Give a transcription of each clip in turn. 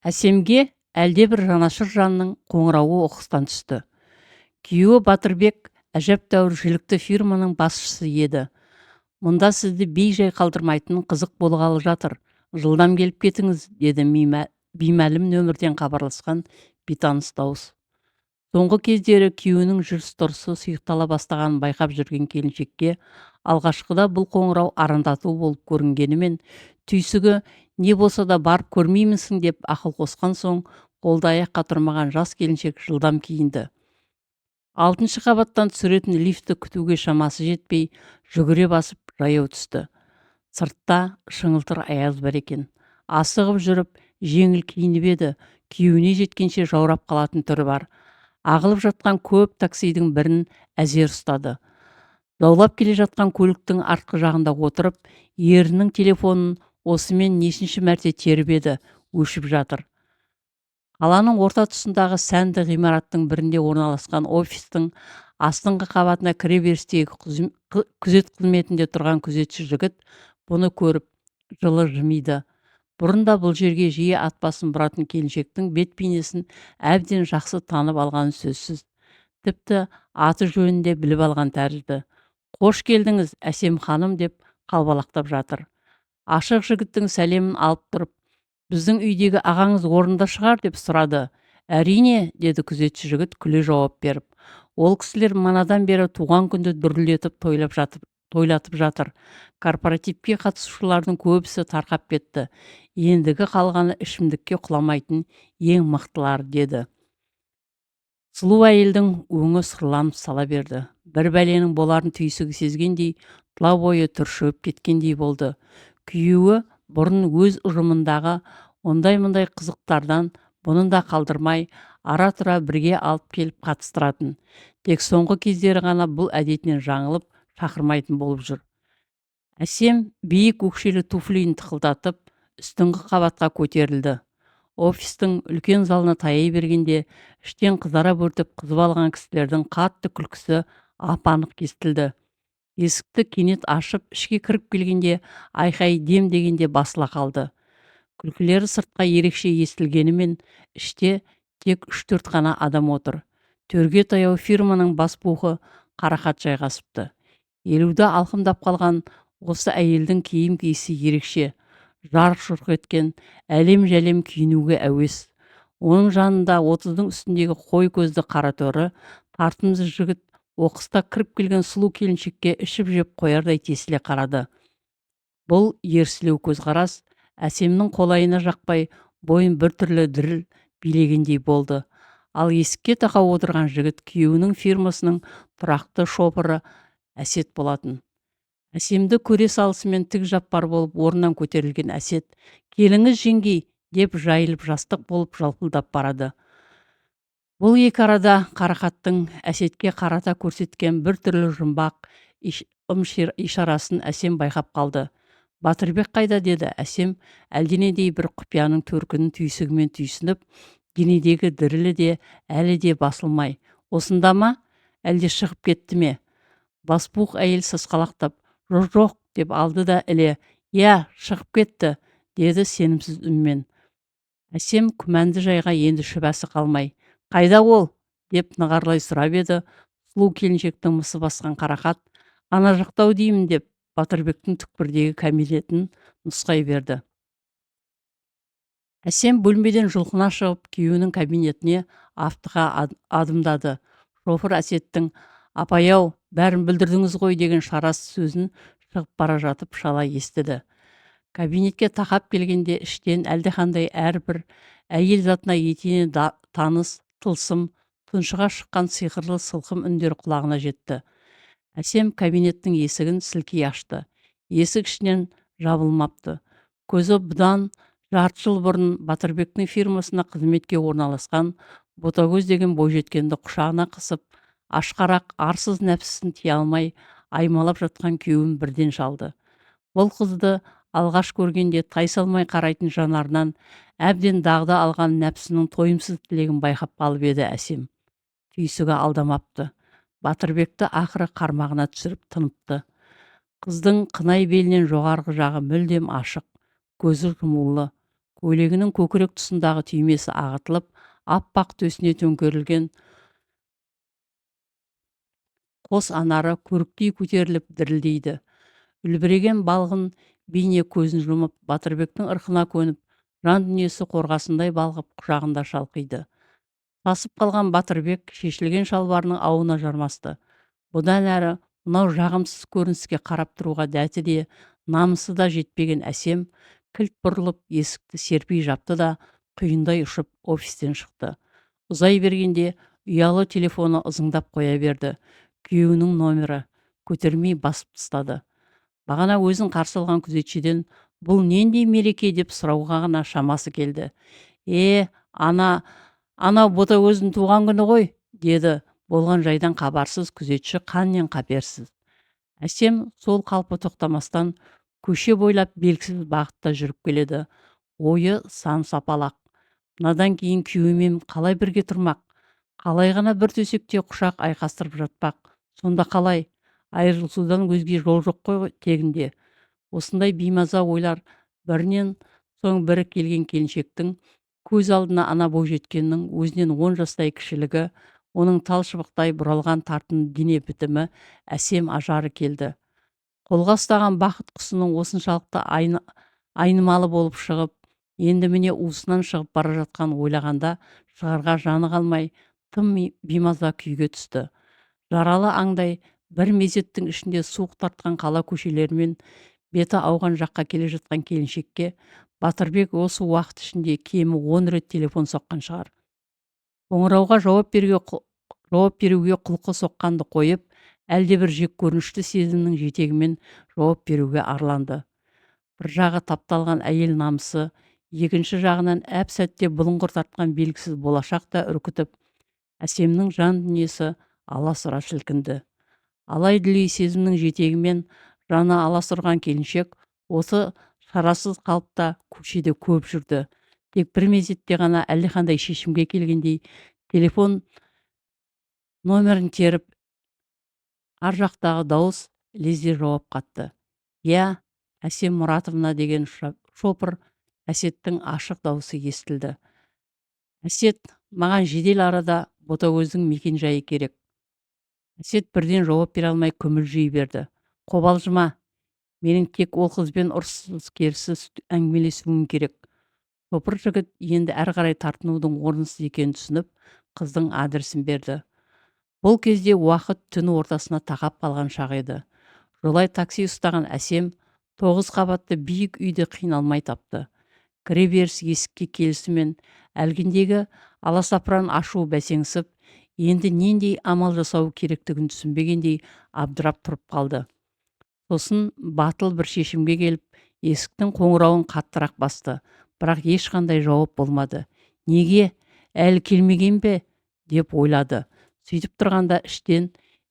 Әсемге әлдебір жанашыр жанның қоңырауы оқыстан түсті. Күйеуі Батырбек әжептәуір жілікті фирманың басшысы еді. Мұнда сізді бей-жай қалдырмайтын қызық болғалы жатыр. Жылдам келіп кетіңіз, деді беймәлім нөмірден хабарласқан бейтаныс дауыс. Соңғы кездері күйеуінің жүріс-тұрысы сұйықтала бастағанын байқап жүрген келіншекке алғашқыда бұл қоңырау арандату болып көрінгенімен, түйсігі не болса да барып көрмеймісің деп ақыл қосқан соң, қолды аяққа тұрмаған жас келіншек жылдам киінді. 6-шы қабаттан түсіретін лифтті күтуге шамасы жетпей, жүгіре басып жаяу түсті. Сыртта шыңылтыр аяз бар екен. Асығып жүріп, жеңіл киініп еді, күйеуіне жеткенше жаурап қалатын түрі бар. Ағылып жатқан көп таксидің бірін әзер ұстады. Заулап келе жатқан көліктің артқы жағында отырып, ерінің телефонын осымен нешінші мәрте теріп еді, өшіп жатыр. Қаланың орта тұсындағы сәнді ғимараттың бірінде орналасқан офистің астыңғы қабатына кіре берістегі күзет қызметінде тұрған күзетші жігіт бұны көріп жылы жымиды. Бұрын да бұл жерге жиі ат басын бұратын келіншектің бет бейнесін әбден жақсы танып алғаны сөзсіз. Тіпті аты жөнінде біліп алған тәрізді. «Қош келдіңіз, Әсем ханым», деп қалбалақтап жатыр. Ашық жігіттің сәлемін алып тұрып, «Біздің үйдегі ағаңыз орнында шығар?» деп сұрады. «Әрине», деді күзетші жігіт күле жауап беріп. «Ол кісілер манадан бері туған күнді дүрлетіп тойлатып жатыр. Корпоративке қатысушылардың көбісі тарқап кетті. Ендігі қалғаны ішімдікке құламайтын ең мықтылар», деді. Сұлу әйелдің өңі сырланып сала берді. Бір бәленің боларын түйсігі сезгендей, тұла бойы түршігіп кеткендей болды. Күйеуі бұрын өз ұжымындағы ондай-мұндай қызықтардан бұнын да қалдырмай, ара-тұра бірге алып келіп қатыстыратын. Тек соңғы кездері ғана бұл әдетінен жаңылып, шақырмайтын болып жүр. Әсем биік өкшелі туфлиін тықылдатып, үстіңгі қабатқа көтерілді. Офистің үлкен залына таяй бергенде, іштен қызара бөртіп қызып алған кісілердің қатты күлкісі ап-анық естілді. Есікті кенет ашып, ішке кіріп келгенде, айқай дем дегенде басыла қалды. Күлкілері сыртқа ерекше естілгенімен, іште тек 3-4 қана адам отыр. Төрге таяу фирманың басбухы қарақат жайғасыпты. Елуді алқымдап қалған осы әйелдің киім киісі ерекше, жарқ-жұрқ еткен, әлем-жәлем киінуге әуес. Оның жанында 30-дың үстіндегі қой көзді қара торы, тартымсыз жігіт оқыста кіріп келген сұлу келіншекке ішіп жеп қоярдай тесіле қарады. Бұл ерсілеу көзқарас Әсемнің қолайына жақпай, бойын біртүрлі діріл билегендей болды. Ал есікке тақау отырған жігіт күйеуінің фирмасының тұрақты шопыры Әсет болатын. Әсемді көре салысымен тік жаппар болып орнынан көтерілген Әсет, «Келіңіз, жеңгей», деп жайылып жастық болып жалпылдап барады. Бұл екі арада қарақаттың Әсетке қарата көрсеткен бір түрлі жұмбақ ишарасын Әсем байқап қалды. «Батырбек қайда?» деді Әсем, әлденедей бір құпияның төркінін түйсігімен түйсініп, денедегі дірілі де әлі де басылмай. «Осында ма? Әлде шығып кетті ме?» Басбух әйел сасқалақтап, «Жоқ», деп алды да іле, «Я, шығып кетті», деді сенімсіз үнмен. Әсем күмәнді жайға енді шүбәсі қалмай, «Қайда ол?» деп нығарлай сұрап еді. Сұлу келіншектің мысы басқан қарақат, «Ана жақтау деймін», деп Батырбектің түкпірдегі кабинетін нұсқай берді. Әсем бөлмеден жұлқына шығып, күйеуінің кабинетіне автыға адымдады. Шофыр Әсеттің «Апай-ау, бәрін білдірдіңіз ғой» деген шарасыз сөзін шығып бара жатып шала естіді. Кабинетке тақап келгенде іштен әлдеқандай әрбір әйел затына етене таныс, тылсым, тұншыға шыққан сиқырлы сылқым үндер құлағына жетті. Әсем кабинеттің есігін сілкей ашты. Есік ішінен жабылмапты. Көзі бұдан жарты жыл бұрын Батырбектің фирмасына қызметке орналасқан Ботагөз деген бойжеткенді құшағына қысып, ашқарақ арсыз нәпсісін тия алмай аймалап жатқан күйеуін бірден шалды. Бұл қызды алғаш көргенде тайсалмай қарайтын жанарынан әбден дағды алған нәпсінің тойымсыз тілегін байқап қалып еді Әсем. Түйсігі алдамапты. Батырбекті ақыры қармағына түсіріп тыныпты. Қыздың қынай белінен жоғарғы жағы мүлдем ашық, көзі жұмулы, көйлегінің көкірек тұсындағы түймесі ағытылып, аппақ төсіне төңкерілген қос анары көріктей көтеріліп дірілдейді. Үлбіреген балғын бейне көзін жұмып, Батырбектің ырқына көніп, жан дүниесі қорғасындай балғып құшағында шалқиды. Тасып қалған Батырбек шешілген шалбарының ауына жармасты. Бұдан әрі мынау жағымсыз көрініске қарап тұруға дәті де, намысы да жетпеген әсем кілт бұрылып есікті серпей жапты да құйындай ұшып офистен шықты. Ұзай бергенде ұялы телефоны ызыңдап қоя берді. Күйеуінің номері. Көтермей басып тастады. Бағана өзін қарсы алған күзетшіден бұл нендей мереке деп сұрауға ғана шамасы келді. Анау Ботагөздің туған күні ғой, деді болған жайдан хабарсыз күзетші қаннен қаперсіз. Әсем сол қалпы тоқтамастан көше бойлап белгісіз бағытта жүріп келеді. Ойы сан сапалақ. Мынадан кейін күйеуімен қалай бірге тұрмақ? Қалай ғана бір төсекте құшақ айқастырып жатпақ? Сонда қалай? Айырылысудан өзге жол жоқ қой тегінде. Осындай беймаза ойлар бірінен соң бірі келген келіншектің көз алдына ана бойжеткеннің өзінен 10 жастай кішілігі, оның талшыбықтай бұралған тартын дене бітімі, әсем ажары келді. Қолға ұстаған бақыт құсының осыншалықты айнымалы болып шығып, енді міне уысынан шығып бара жатқан ойлағанда шығарға жаны қалмай, тым беймаза күйге түсті. Жаралы аңдай бір мезеттің ішінде суық тартқан қала көшелерімен беті ауған жаққа келе жатқан келіншекке Батырбек осы уақыт ішінде кемі 10 рет телефон соққан шығар. Қоңырауға жауап беруге құлқы соққанды қойып, әлде бір жек көрінішті сезімнің жетегімен жауап беруге арланды. Бір жағы тапталған әйел намысы, екінші жағынан әп сәтте бұлыңғыр тартқан белгісіз болашақ та үркітіп, әсемнің жан дүниесі аласұра сілкінді. Алай-дүлей сезімнің жетегімен жаны аласұрған келіншек осы шарасыз қалыпта көшеде көп жүрді. Тек бір мезетте ғана әлдеқандай шешімге келгендей телефон номерін теріп, ар жақтағы дауыс лезде жауап қатты. «Я, Әсем Мұратовна» деген шопыр Әсеттің ашық дауысы естілді. «Әсет, маған жедел арада Ботагөздің мекен жайы керек». Әсет бірден жауап бере алмай күмілжи берді. «Қобалжыма, менің тек ол қызбен ұрсыз керсіз әңгімелесуім керек». Шопыр жігіт енді әрі қарай тартынудың орынсыз екенін түсініп, қыздың адресін берді. Бұл кезде уақыт түн ортасына тақап қалған шақ еді. Жолай такси ұстаған Әсем 9 қабатты биік үйді қиналмай тапты. Кіреберіс есікке келісімен әлгіндегі аласапыран ашу бәсеңсіп, енді нендей амал жасау керектігін түсінбегендей абдырап тұрып қалды. Сосын батыл бір шешімге келіп, есіктің қоңырауын қаттырақ басты, бірақ ешқандай жауап болмады. «Неге? Әлі келмеген бе?» деп ойлады. Сөйтіп тұрғанда іштен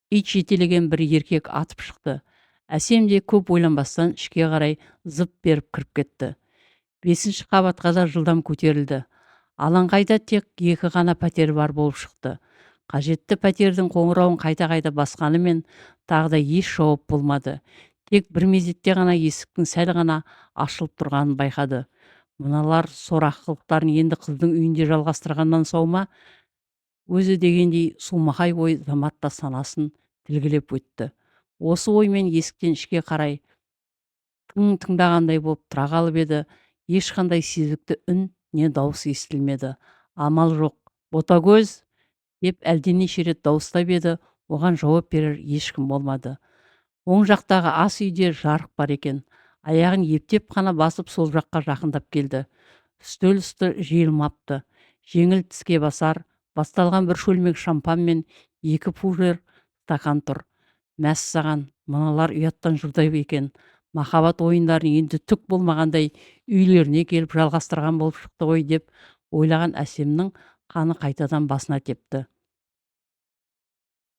ит жетелеген бір еркек атып шықты. Әсем де көп ойланбастан ішке қарай зып беріп кіріп кетті. 5-ші қабатқа да жылдам көтерілді. Алаңқайда тек 2 ғана пәтер бар болып шықты. Қажетті пәтердің қоңырауын қайта-қайта басқанымен тағы да еш жауап болмады. Тек бір мезетте ғана есіктің сәл ғана ашылып тұрғанын байқады. Мыналар сорақылықтарын енді қыздың үйінде жалғастырғаннан сау ма? Өзі дегендей сумақай ой заматта санасын тілгілеп өтті. Осы оймен есіктен ішке қарай тыңдағандай болып тұра қалып еді, ешқандай сезікті үн не дауыс естілмеді. Амал жоқ. «Ботагөз!» деп әлденеше рет дауыстап еді, оған жауап берер ешкім болмады. Оң жақтағы ас үйде жарық бар екен. Аяғын ептеп қана басып сол жаққа жақындап келді. Үстел үсті жиылмапты. Жеңіл тіске басар, басталған бір шөлмек шампан мен 2 пужер стакан тұр. Мәссаған, мыналар ұяттан жұрдай екен. Махаббат ойындарын енді түк болмағандай үйлеріне келіп жалғастырған болып шықты ғой деп ойлаған Әсемнің қаны қайтадан басына тепті.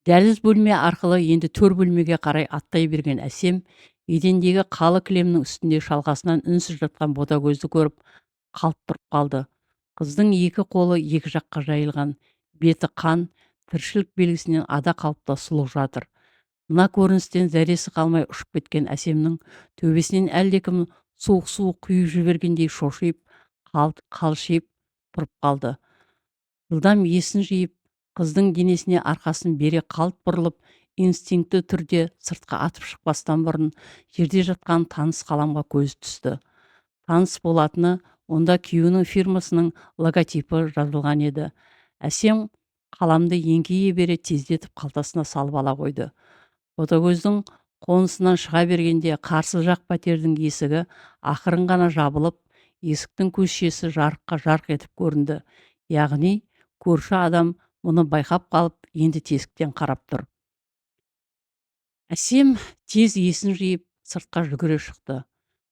Дәліз бөлме арқылы енді төр бөлмеге қарай аттай берген Әсем, едендегі қалы кілемнің үстінде шалқасынан үнсіз жатқан Ботагөзді көріп, қалт тұрып қалды. Қыздың 2 қолы 2 жаққа жайылған, беті қан, тіршілік белгісінен ада қалыпта сұлық жатыр. Мына көріністен зәресі қалмай ұшып кеткен Әсемнің төбесінен әлдекім суық-суық құйып жібергендей шошиып, қалшиып тұрып қалды. Жылдам есін жиып, қыздың денесіне арқасын бере қалт бұрылып, инстинкті түрде сыртқа атып шықпастан бұрын жерде жатқан таныс қаламға көзі түсті. Таныс болатыны, онда күйеуінің фирмасының логотипі жазылған еді. Әсем қаламды еңкейе бере тездетіп қалтасына салып ала қойды. Ботагөздің қонысынан шыға бергенде қарсы жақ пәтердің есігі ақырын ғана жабылып, есіктің көшесі жарыққа жарқ етіп көрінді. Яғни көрші адам мұны байқап қалып, енді тесіктен қарап тұр. Әсем тез есін жиып сыртқа жүгіре шықты.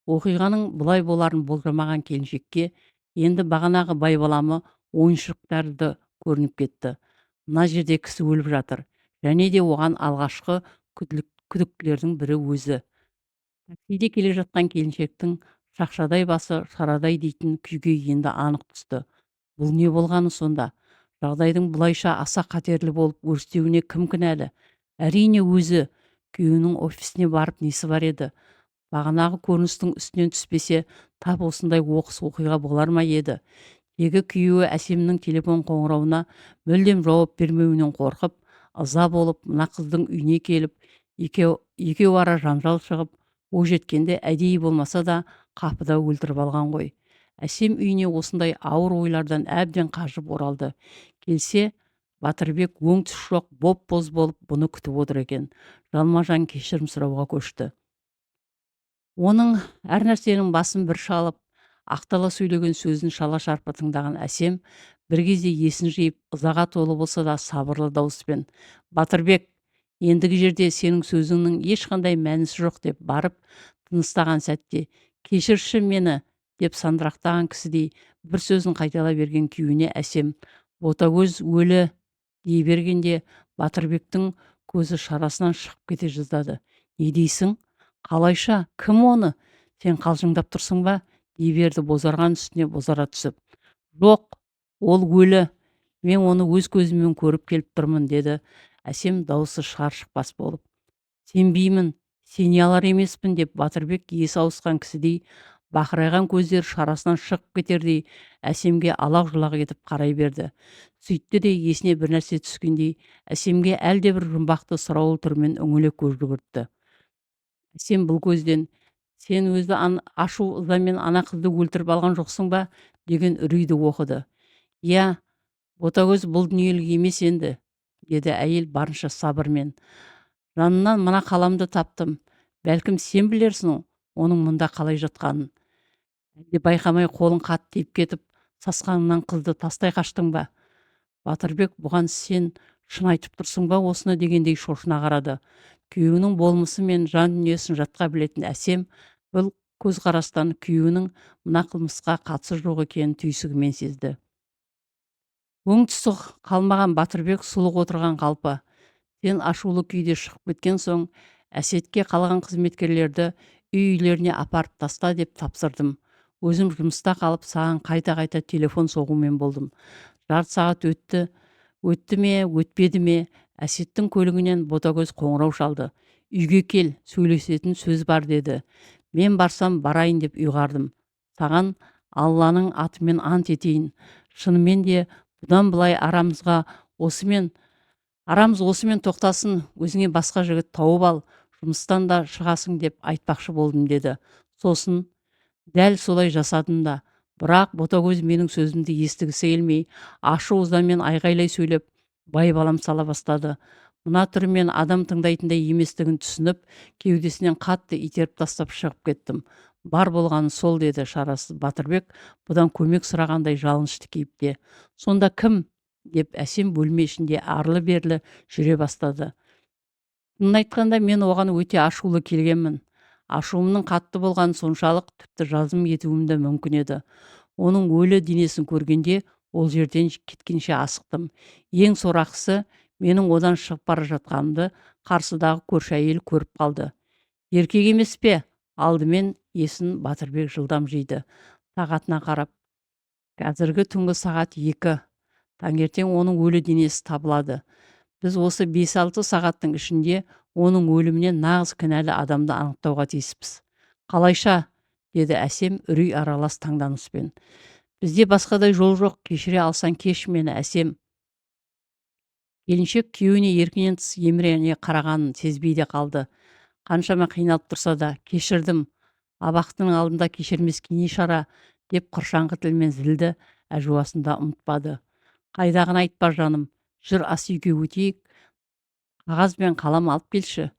Оқиғаның бұлай боларын болжамаған келіншекке енді бағанағы байбаламы ойыншықтарды көрініп кетті. Мына жерде кісі өліп жатыр, және де оған алғашқы күдіктілердің бірі өзі. Таксиде келе жатқан келіншектің шақшадай басы шарадай дейтін күйге енді анық түсті. Бұл не болғаны сонда? Жағдайдың бұлайша аса қатерлі болып өрістеуіне кім кінәлі? Әрине өзі. Күйеуінің офисіне барып несі бар еді? Бағанағы көріністің үстінен түспесе, тап осындай оқыс оқиға болар ма еді? Тегі күйеуі Әсемнің телефон қоңырауына мүлдем жауап бермеуінен қорқып, ыза болып, мына қыздың үйіне келіп, екеу ара жанжал шығып, жеткенде әдейі болмаса да қапыда өлтіріп алған ғой. Әсем үйіне осындай ауыр ойлардан әбден қажып оралды. Келсе, Батырбек өң түс жоқ, боп-боз болып бұны күтіп отыр екен. Жалма-жан кешірім сұрауға көшті. Оның әр нәрсенің басын бір шалып, ақтала сөйлеген сөзін шала-шарпы тыңдаған Әсем бір кезде есін жиып, ызаға толы болса да сабырлы дауыспен: "Батырбек, ендігі жерде сенің сөзіңнің ешқандай мәнісі жоқ" деп барып тыныстаған сәтте, "Кешірші мені" деп сандырақтаған кісідей бір сөзін қайтала берген күйеуіне Әсем "Ботагөз өлі" дей бергенде, Батырбектің көзі шарасынан шығып кете жаздады. "Не дейсің? Қалайша? Кім оны? Сен қалжыңдап тұрсың ба?" дей берді бозарған үстіне бозара түсіп. "Жоқ, ол өлі. Мен оны өз көзіммен көріп келіп тұрмын" деді Әсем дауысы шығар шықпас болып. "Сенбеймін, сене алар емеспін" деп Батырбек есі ауысқан кісідей бақырайған көздері шарасынан шығып кетердей Әсемге алақ-жұлақ етіп қарай берді. Сөйтті де есіне бір нәрсе түскендей Әсемге әлдебір жұмбақты сұраулы түрмен үңіле көз жүгіртті. Әсем бұл көзден "Сен өзі ашу ызамен ана қызды өлтіріп алған жоқсың ба?" деген үрейді оқыды. "Иә, Ботагөз бұл дүниелік емес енді" деді әйел барынша сабырмен. "Жанынан мына қаламды таптым. Бәлкім сен білерсің оның мұнда қалай жатқанын. Әлде байқамай қолың қатты тиіп кетіп, сасқаныңнан қызды тастай қаштың ба?" Батырбек бұған "Сен шын айтып тұрсың ба осыны?" дегендей шошына қарады. Күйеуінің болмысы мен жан дүниесін жатқа білетін Әсем бұл көзқарастан күйеуінің мына қылмысқа қатысы жоқ екенін түйсігімен сезді. Өң түсі қалмаған Батырбек сұлық отырған қалпы. "Сен ашулы күйде шығып кеткен соң, Әсетке қалған қызметкерлерді үйлеріне апарып таста" деп тапсырдым. "Өзім жұмыста қалып, саған қайта-қайта телефон соғумен болдым. Жарты сағат өтті ме, өтпеді ме, Әсеттің көлігінен Ботагөз қоңырау шалды. "Үйге кел, сөйлесетін сөз бар" деді. "Мен барсам барайын" деп ұйғардым. "Саған Алланың атымен ант етейін. Шынымен де бұдан былай арамыз осымен тоқтасын, өзіңе басқа жігіт тауып ал, жұмыстан да шығасың" деп айтпақшы болдым" деді. "Сосын дәл солай жасадым да, бірақ Ботагөз менің сөзімді естігісі келмей, ашу ызамен айғайлай сөйлеп, байбалам сала бастады. Мына түрімен адам тыңдайтындай еместігін түсініп, кеудесінен қатты итеріп тастап шығып кеттім. Бар болғаны сол" деді шарасыз Батырбек бұдан көмек сұрағандай жалынышты кейіпте. "Сонда кім?" деп Әсем бөлме ішінде арлы-берлі жүре бастады. "Шынын айтқанда мен оған өте ашулы келгенмін. Ашуымның қатты болғаны соншалық, тіпті жазым етуім де мүмкін еді. Оның өлі денесін көргенде ол жерден кеткенше асықтым. Ең сорақысы, менің одан шығып бара жатқанымды қарсыдағы көрші әйел көріп қалды. Еркек емес пе?" Алдымен есін Батырбек жылдам жиды. Сағатына қарап: "Қазіргі түнгі сағат 2. Таңертең оның өлі денесі табылады. Біз осы 5-6 сағаттың ішінде оның өліміне нағыз кінәлі адамды анықтауға тиіспіз." "Қалайша?" деді Әсем үрей аралас таңданыспен. Бізде басқадай жол жоқ, кешіре алсаң кеш мені, әсем. Келіншек күйеуіне еркінен тыс емірене қарағанын сезбей де қалды. Қаншама қиналып тұрса да, кешірдім, абақтының алдында кешірмеске не шара, деп қыршаңқы тілмен зілді әжуасын да ұмытпады. Қайдағыны айтпа жаным, жүр ас үйге өтейік, қағаз бен қалам алып келші.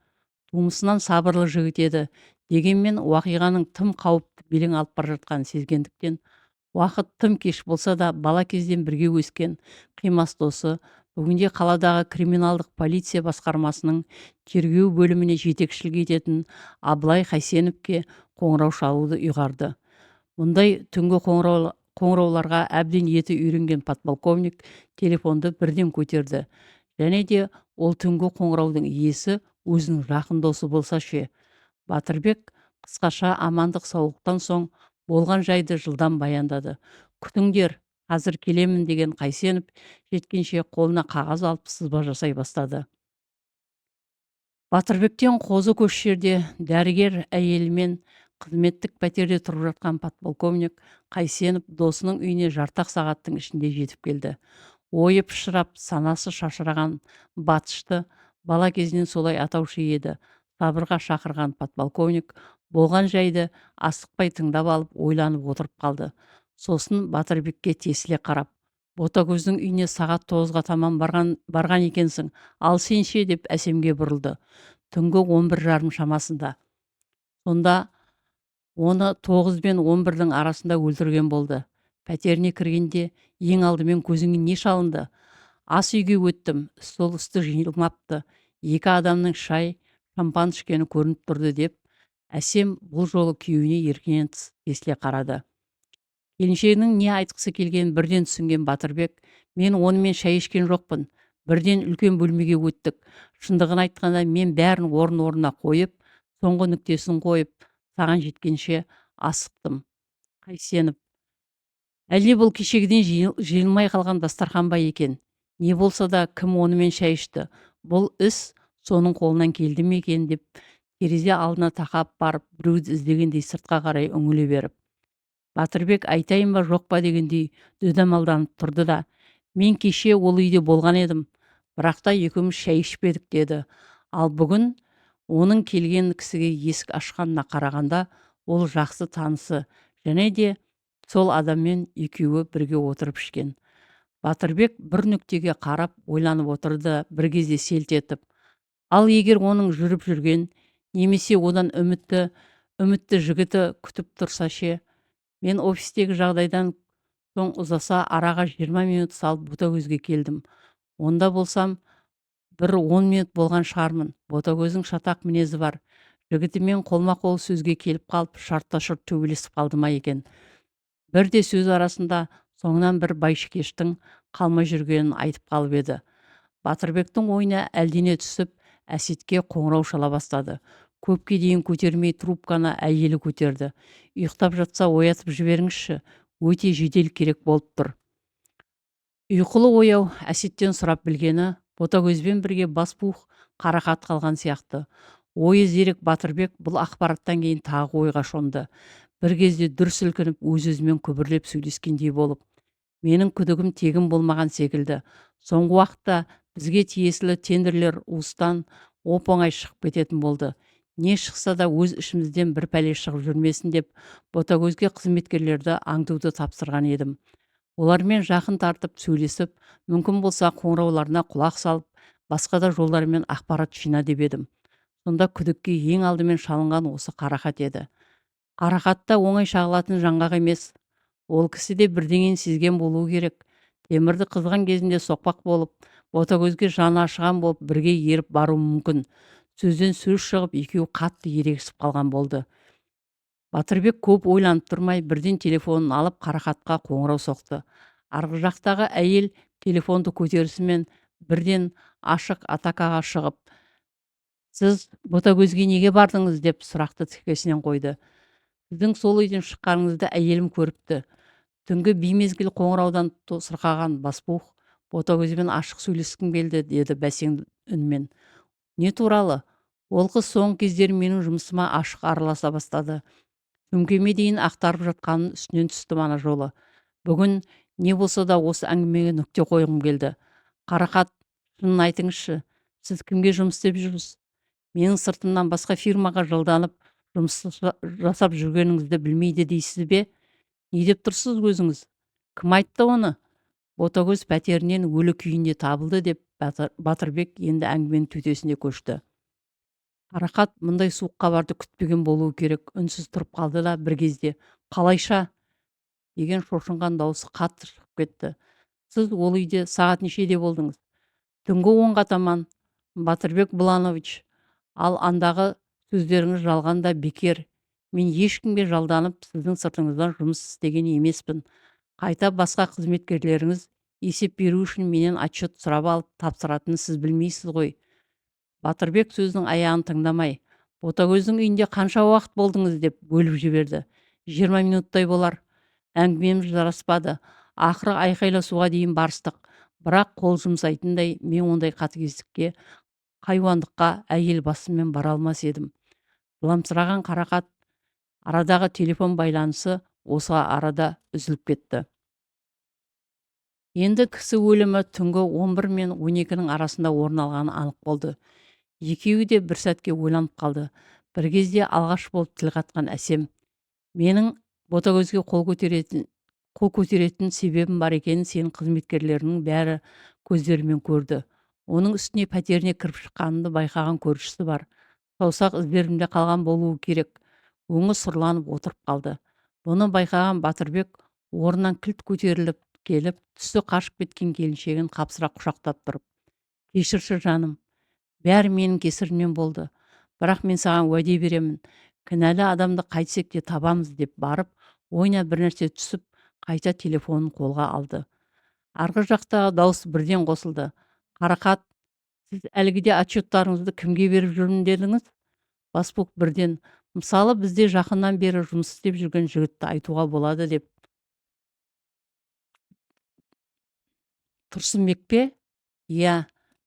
Тумысынан сабырлы жігіт еді, дегенмен уақиғаның тым қауіпті белең алып бара жатқанын сезгендіктен, уақыт тым кеш болса да бала кезден бірге өскен қимас досы бүгінде қаладағы криминалдық полиция басқармасының тергеу бөліміне жетекшілік ететін Абылай Қайсеновке қоңырау шалуды ұйғарды. Мұндай түнгі қоңырауларға әбден еті үйренген подполковник телефонды бірден көтерді. Және де ол түнгі қоңыраудың иесі өзінің жақын досы болса ше. Батырбек қысқаша амандық саулықтан соң болған жайды жылдам баяндады. Күтіңдер, қазір келемін деген Қайсенов жеткенше қолына қағаз алып сызба жасай бастады. Батырбектен қозы көш жерде дәрігер әйелімен қызметтік пәтерде тұрып жатқан подполковник Қайсенов досының үйіне жартақ сағаттың ішінде жетіп келді. Ойы пышырап, санасы шашыраған Батышты бала кезінен солай атаушы еді. Сабырға шақырған подполковник болған жайды асықпай тыңдап алып ойланып отырып қалды. Сосын Батырбекке тесіле қарап, ботагөздің үйіне сағат 9-ға таман барған екенсің, ал сен ше, деп әсемге бұрылды. Түнгі 11:30 шамасында. Сонда оны 9 бен 11-дің арасында өлтірген болды. Пәтеріне кіргенде ең алдымен көзіңе не шалынды? Ас үйге өттім, стол үсті жиылмапты, 2 адамның шай, шампан ішкені көрініп тұрды, деп әсем бұл жолы күйеуіне еркінен тыс тесіле қарады. Келіншегінің не айтқысы келгенін бірден түсінген Батырбек, мен онымен шай ішкен жоқпын, бірден үлкен бөлмеге өттік. Шындығын айтқанда мен бәрін орнына қойып, соңғы нүктесін қойып, саған жеткенше асықтым. Қайсенов: әлде бұл кешегіден жиылмай қалған дастархан ба екен? Не болса да кім онымен шай ішті? Бұл іс соның қолынан келді ме екен, деп терезе алдына тақап барып, біреуді іздегендей сыртқа қарай үңіле беріп. Батырбек айтайын ба жоқ па дегендей дөдамалданып тұрды да, мен кеше ол үйде болған едім, бірақ та екеуміз шай ішпедік, деді. Ал бүгін оның келген кісіге есік ашқанына қарағанда, ол жақсы танысы, және де сол адаммен екеуі бірге отырып ішкен. Батырбек бір нүктеге қарап ойланып отырды, бір кезде селт етіп, ал егер оның жүріп жүрген, немесе одан үмітті жігіті күтіп тұрса ше? Мен офистегі жағдайдан соң ұзаса араға 20 минут салып ботагөзге келдім. Онда болсам, бір 10 минут болған шығармын. Ботагөздің шатақ мінезі бар. Жігітімен қолма-қол сөзге келіп қалып, шартта-шұрт төбелесіп қалды ма екен. Бірде сөз арасында соңынан бір байшыкештің қалмай жүргенін айтып қалып еді. Батырбектің ойына әлдене түсіп, әсетке қоңырау шала бастады. Көпке дейін көтермей трубканы әйелі көтерді. Ұйықтап жатса оятып жіберіңізші, өте жедел керек болып тұр. Ұйқылы ояу әсеттен сұрап білгені, ботагөзбен бірге бас бух қарақат қалған сияқты. Ойы зерек Батырбек бұл ақпараттан кейін тағы ойға шомды. Бір кезде дүр сілкініп, өз-өзімен күбірлеп сөйлескендей болып, менің күдігім тегін болмаған секілді. Соңғы уақытта бізге тиесілі тендерлер уыстан оп-оңай шығып кететін болды. Не шықса да өз ішімізден бір пәле шығып жүрмесін деп, ботагөзге қызметкерлерді аңдуды тапсырған едім. Олармен жақын тартып сөйлесіп, мүмкін болса қоңырауларына құлақ салып, басқа да жолдармен ақпарат жина деп едім. Сонда күдікке ең алдымен шалынған осы Қарақат еді. Қарақатта оңай шағылатын жаңғақ емес. Ол кісі де бірдеңені сезген болуы керек. Темірді қызған кезінде соқпақ болып, ботагөзге жаны ашыған болып, бірге еріп бару мүмкін. Сөзден сөз шығып, екеуі қатты ерегісіп қалған болды. Батырбек көп ойланып тұрмай, бірден телефонын алып Қарақатқа қоңырау соқты. Арғы жақтағы әйел телефонды көтерісімен бірден ашық атакаға шығып, сіз ботагөзге неге бардыңыз, деп сұрақты тікесінен қойды. Сіздің сол үйден шыққаныңызды әйелім көріпті. Түнгі беймезгіл қоңыраудан сырқаған басбух ботагөзбен ашық сөйлескім келді, деді бәсең үнмен. Не туралы? Ол қыз соңғы кездері менің жұмысыма ашық араласа бастады. Сөмкеме дейін ақтарып жатқанын үстінен түстім ана жолы. Бүгін не болса да осы әңгімеге нүкте қойғым келді. Қарақат, шынын айтыңызшы, сіз кімге жұмыс істеп жүрсіз? Менің сыртымнан басқа фирмаға жалданып жұмыс жасап жүргеніңізді білмейді дейсіз бе? Не деп тұрсыз өзіңіз? Кім айтты оны? Ботагөз пәтерінен өлі күйінде табылды деп Батырбек енді әңгіменің төтесіне көшті. Қарақат мұндай суық хабарды күтпеген болуы керек. Үнсіз тұрып қалды да бір кезде қалайша деген шошынған дауысы қатты шығып кетті. Сіз ол үйде сағат нешеде болдыңыз? Түнгі 10-ға таман. Батырбек Буланович, ал андағы сөздеріңіз жалған да бекер. Мен ешкімге жалданып сіздің сыртыңыздан жұмыс істеген емеспін. Қайта басқа қызметкерлеріңіз есеп беру үшін менен отчет сұрап алып тапсыратынын сіз білмейсіз ғой. Батырбек сөздің аяғын тыңдамай, Ботагөздің үйінде қанша уақыт болдыңыз деп бөліп жіберді. 20 минуттай болар. Әңгімеміз жараспады. Ақыры айқайласуға дейін барыстық. Бірақ қол жұмсайтындай мен ондай қатыгездікке, хайуандыққа әйел басымен бара алмас едім. Жыламсыраған Қарақат арадағы телефон байланысы осы арада үзіліп кетті. Енді кісі өлімі түнгі 11 мен 12-нің арасында орын алғаны анық болды. Екеуі де бір сәтке ойланып қалды. Бір кезде алғаш болып тіл қатқан әсем: менің Ботагөзге қол көтеретін себебім бар екенін сенің қызметкерлерінің бәрі көздерімен көрді. Оның үстіне пәтеріне кіріп шыққанымды байқаған көршісі бар. Саусақ іздерімде қалған болуы керек. Өңі сұрланып отырып қалды. Бұны байқаған Батырбек орнынан кілт көтеріліп келіп, түсі қашып кеткен келіншегін қапсыра құшақтап тұрып: кешірші жаным, бәрі менің кесірімнен болды. Бірақ мен саған уәде беремін, кінәлі адамды қайтсек те табамыз деп барып, ойына бір нәрсе түсіп, қайта телефонын қолға алды. Арғы жақтағы дауыс бірден қосылды. Қарақат, сіз әлгіде отчеттарыңызды кімге беріп жүрмін дедіңіз? Баспук бірден: мысалы бізде жақыннан бері жұмыс істеп жүрген жігітті айтуға болады деп. Тұрсынбек пе? Иә.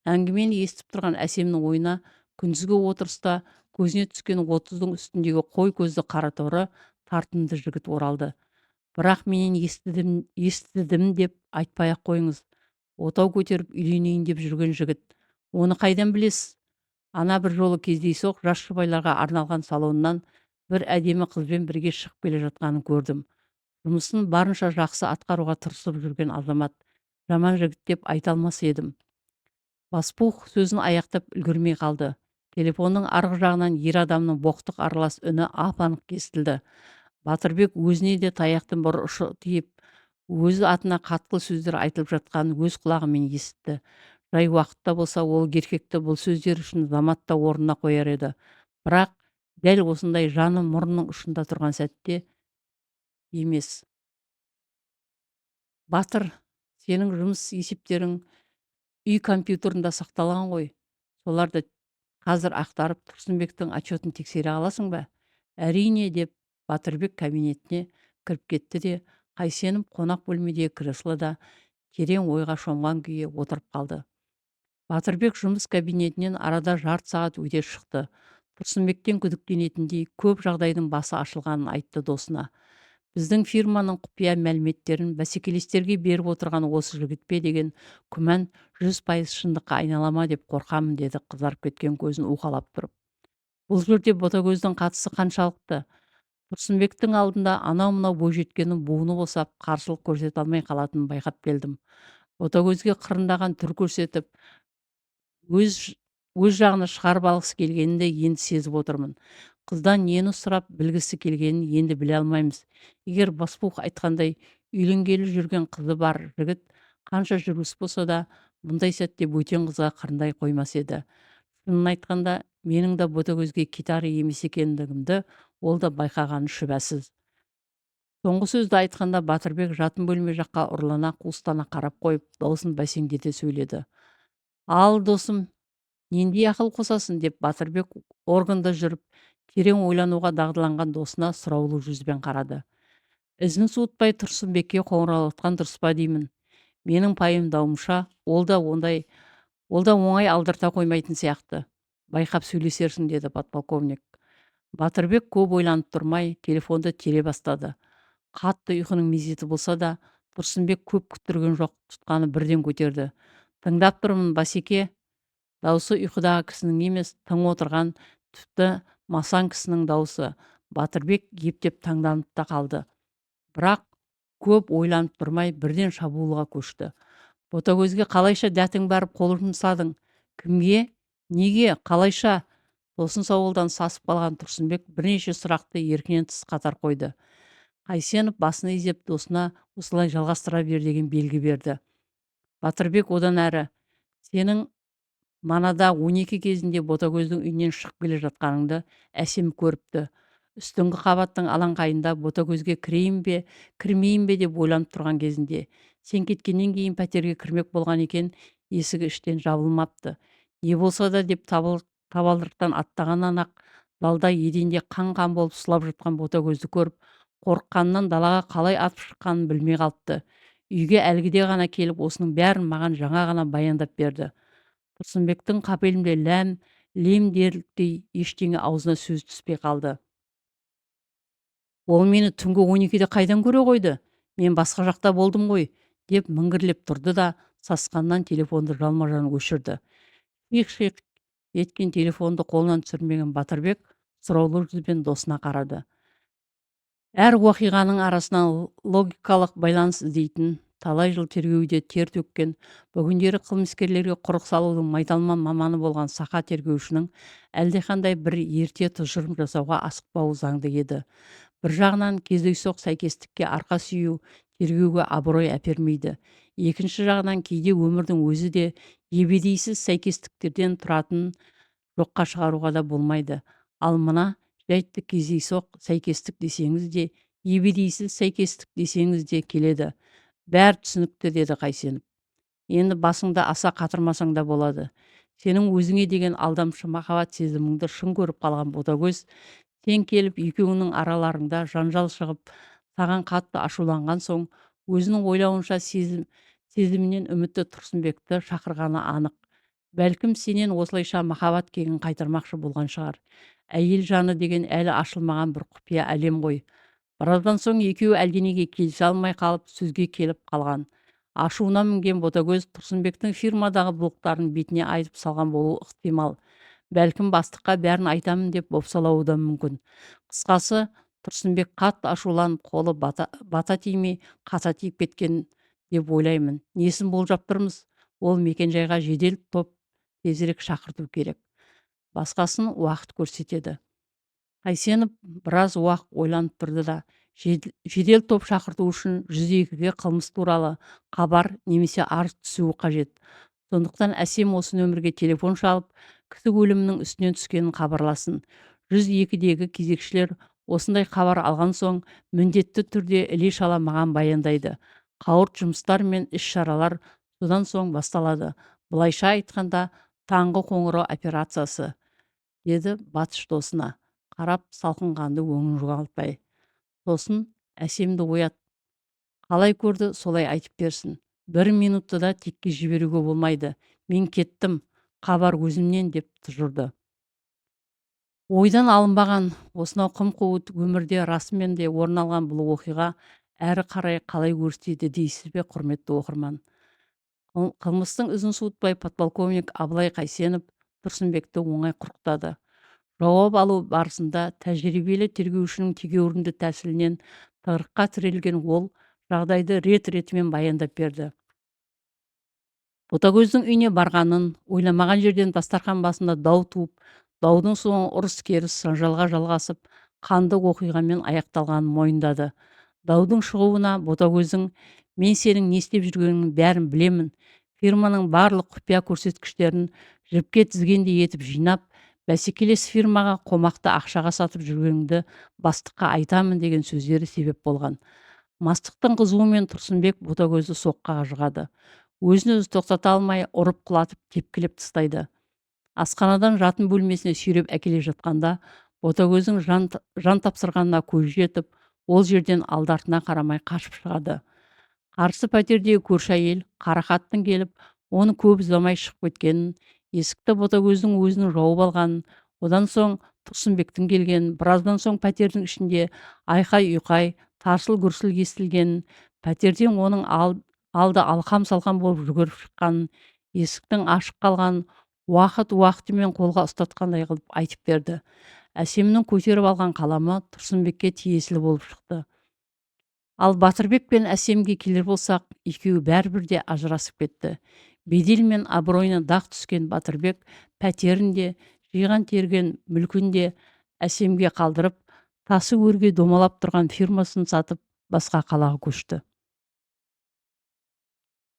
Әңгімені естіп тұрған әсемнің ойына күндізгі отырыста көзіне түскен 30-дың үстіндегі қой көзді қараторы тартымды жігіт оралды. Бірақ менен естідім деп айтпай-ақ қойыңыз. Отау көтеріп үйленейін деп жүрген жігіт. Оны қайдан білесіз? Ана бір жолы кездейсоқ жас жұбайларға арналған салоннан бір әдемі қызбен бірге шығып келе жатқанын көрдім. Жұмысын барынша жақсы атқаруға тырысып жүрген азамат. Жаман жігіт деп айта алмас едім. Баспух сөзін аяқтап үлгермей қалды. Телефонның арғы жағынан ер адамның боқтық аралас үні ап-анық естілді. Батырбек өзіне де таяқтың бір ұшы тиіп, өзі атына қатқыл сөздер айтылып жатқанын өз құлағымен есітті. Жай уақытта болса ол еркекті бұл сөздер үшін заматта орнына қояр еді. Бірақ дәл осындай жаны мұрнының ұшында тұрған сәтте емес. Батыр, сенің жұмыс есептерің үй компьютерында сақталған ғой. Соларды қазір ақтарып Тұрсынбектің отчетін тексере аласың ба? Әрине, деп Батырбек кабинетіне кіріп кетті де, қайсеніп қонақ бөлмедегі креслода терең ойға шомған күйі отырып қалды. Батырбек жұмыс кабинетінен арада жарты сағат өте шықты. Тұрсынбектен күдіктенетіндей көп жағдайдың басы ашылғанын айтты досына. Біздің фирманың құпия мәліметтерін бәсекелестерге беріп отырған осы жігіт пе деген күмән 100% шындыққа айнала ма деп қорқамын, деді қызарып кеткен көзін уқалап тұрып. Бұл жерде Ботагөздің қатысы қаншалықты? Тұрсынбектің алдында анау-мынау бойжеткеннің буыны босап қарсылық көрсете алмай қалатынын байқап келдім. Ботагөзге қырындаған түр көрсетіп, өз жағына шығарып алғысы келгенін де енді сезіп отырмын. Қыздан нені сұрап білгісі келгенін енді біле алмаймыз. Егер Баспух айтқандай үйленгелі жүрген қызы бар жігіт қанша жүріс болса да, бұндай сәтте бөтен қызға қырындай қоймас еді. Шынын айтқанда, менің де Ботагөзге кетары емес екендігімді ол да байқағаны шүбәсіз. Соңғы сөзді айтқанда Батырбек жатын бөлме жаққа ұрлана қуыстана қарап қойып, даусын бәсеңдете сөйледі. Ал досым, нендей ақыл қосасың, деп Батырбек органда жүріп, терең ойлануға дағдыланған досына сұраулы жүзбен қарады. Ізін суытпай Тұрсынбекке қоңыраулатқан дұрыс па деймін. Менің пайымдауымша, ол да оңай алдырта қоймайтын сияқты. Байқап сөйлесерсің, деді подполковник. Батырбек көп ойланып тұрмай телефонды тере бастады. Қатты ұйқының мезеті болса да, Тұрсынбек көп күттірген жоқ, тұтқаны бірден көтерді. Тыңдап тұрмын, Басеке. Даусы ұйқыдағы кісінің емес, тың отырған тіпті масаң кісінің даусы. Батырбек ептеп таңданып та қалды. Бірақ көп ойланып тұрмай бірден шабуылға көшті. Ботагөзге қалайша дәтің барып қол жұмсадың? Кімге? Неге? Қалайша? Тосын сауалдан сасып қалған Тұрсынбек бірнеше сұрақты еркінен тыс қатар қойды. Қайсенов басын изеп досына осылай жалғастыра бер деген белгі берді. Батырбек одан әрі: сенің манада 12 кезінде Ботагөздің үйінен шығып келе жатқаныңды әсем көріпті. Үстіңгі қабаттың алаңқайында Ботагөзге кірейін бе, кірмейін бе деп ойланып тұрған кезінде, сен кеткеннен кейін пәтерге кірмек болған екен, есігі іштен жабылмапты. Не болса да деп табалдырықтан аттағаннан ақ залда еденде қан болып сұлап жатқан Ботагөзді көріп, қорыққанынан далаға қалай атып шыққанын білмей қалыпты. Үйге әлгіде ғана келіп, осының бәрін маған жаңа ғана баяндап берді. Тұрсынбектің қапелімде лем дерліктей ештеңе аузына сөз түспей қалды. Ол мені түнгі 12-де қайдан көре қойды? Мен басқа жақта болдым ғой, деп міңгірлеп тұрды да сасқаннан телефонды жалма-жан өшірді. Шиқ-шиқ еткен телефонды қолынан түсірмеген Батырбек сұраулы жүзбен досына қарады. Әр уақиғаның арасынан логикалық байланыс іздейтін, талай жыл тергеуде тер төккен, бүгіндері қылмыскерлерге құрық салудың майталман маманы болған сақа тергеушінің әлдеқандай бір ерте тұжырым жасауға асықпауы заңды еді. Бір жағынан кездейсоқ сәйкестікке арқа сүйеу тергеуге абырой әпермейді. Екінші жағынан кейде өмірдің өзі де ебедейсіз сәйкестіктерден тұратын жоққа шығаруға да болмайды. Ал мына жайтты кездейсоқ сәйкестік десеңіз де, ебедейсіз сәйкестік десеңіз де келеді. Бәр түсінікті, деді Қайсенов. Енді басыңда аса қатырмасаң да болады. Сенің өзіңе деген алдамшы махаббат сезіміңді шын көріп қалған Ботагөз, сен келіп екеуіңнің араларыңда жанжал шығып, саған қатты ашуланған соң, өзінің ойлауынша сезімінен үмітті Тұрсынбекті шақырғаны анық. Бәлкім сенен осылайша махаббат кегін қайтармақшы болған шығар. Әйел жаны деген әлі ашылмаған бір құпия әлем ғой. Біраздан соң екеуі әлденеге келісе алмай қалып, сөзге келіп қалған. Ашуына мінген Ботагөз Тұрсынбектің фирмадағы былықтарын бетіне айтып салған болуы ықтимал. Бәлкім бастыққа бәрін айтамын деп бопсалауы да мүмкін. Қысқасы, Тұрсынбек қатты ашуланып, қолы бата тимей, қата тиіп кеткен деп ойлаймын. Несін болжап тұрмыз? Ол мекенжайға жедел топ тезірек шақырту керек. Басқасын уақыт көрсетеді. Қайсенов біраз уақыт ойланып тұрды да, жедел топ шақырту үшін 102-ге қылмыс туралы хабар немесе арыз түсуі қажет. Сондықтан әсем осы нөмірге телефон шалып, кісі өлімінің үстінен түскенін хабарласын. 102-дегі кезекшілер осындай хабар алған соң міндетті түрде іле-шала маған баяндайды. Қауырт жұмыстар мен іс-шаралар содан соң басталады. Былайша айтқанда, таңғы қоңырау операциясы, деді Батыш досына қарап, салқынғанды өңін жоғалтпай. Сосын әсемді оят. Қалай көрді, солай айтып берсін. 1 минутты да текке жіберуге болмайды. Мен кеттім, хабар өзімнен, деп тұжырды. Ойдан алынбаған осынау қым-қуыт өмірде расымен де орын алған бұл оқиға әрі қарай қалай өрістеді дейсіз бе, құрметті оқырман? Қылмыстың ізін суытпай подполковник Абылай Қайсенов Тұрсынбекті оңай құрықтады. Жауап алу барысында тәжірибелі тергеушінің тегеурінді тәсілінен тығырыққа тірелген ол жағдайды рет-ретімен баяндап берді. Ботагөздің үйіне барғанын, ойламаған жерден дастархан басында дау туып, даудың соңы ұрыс-керіс жанжалға жалғасып, қанды оқиғамен аяқталғанын мойындады. Даудың шығуына Ботагөздің мен сенің не істеп жүргеніңнің бәрін білемін, фирманың барлық құпия көрсеткіштерін жіпке тізгендей етіп жинап, бәсекелес фирмаға қомақты ақшаға сатып жүргеніңді бастыққа айтамын деген сөздері себеп болған. Мастықтың қызуымен Тұрсынбек Ботагөзді соққыға жығады. Өзін өзі тоқтата алмай ұрып құлатып тепкілеп тастайды. Асханадан жатын бөлмесіне сүйреп әкеле жатқанда Ботагөздің жан тапсырғанына көз жетіп, ол жерден алды-артына қарамай қашып шығады. Қарсы пәтердегі көрші әйел қарақаттың келіп, оны көп ұзамай шығып кеткенін, есікті Ботагөздің өзінің жауып алғанын, одан соң Тұрсынбектің келгенін, біраздан соң пәтердің ішінде айқай-ұйқай, тарсыл-гүрсіл естілгенін, Пәтерден оның алды алқам-салқам болып жүгіріп шыққанын, есіктің ашық қалғанын уақытымен қолға ұстатқандай қылып айтып берді. Әсемнің көтеріп алған қаламы Тұрсынбекке тиесілі болып шықты. Ал Батырбек пен Әсемге келер болсақ, екеуі бәрібір де ажырасып кетті. Бедел мен абыройына дақ түскен Батырбек пәтерін де, жиған терген мүлкін де Әсемге қалдырып, тасы өрге домалап тұрған фирмасын сатып, басқа қалаға көшті.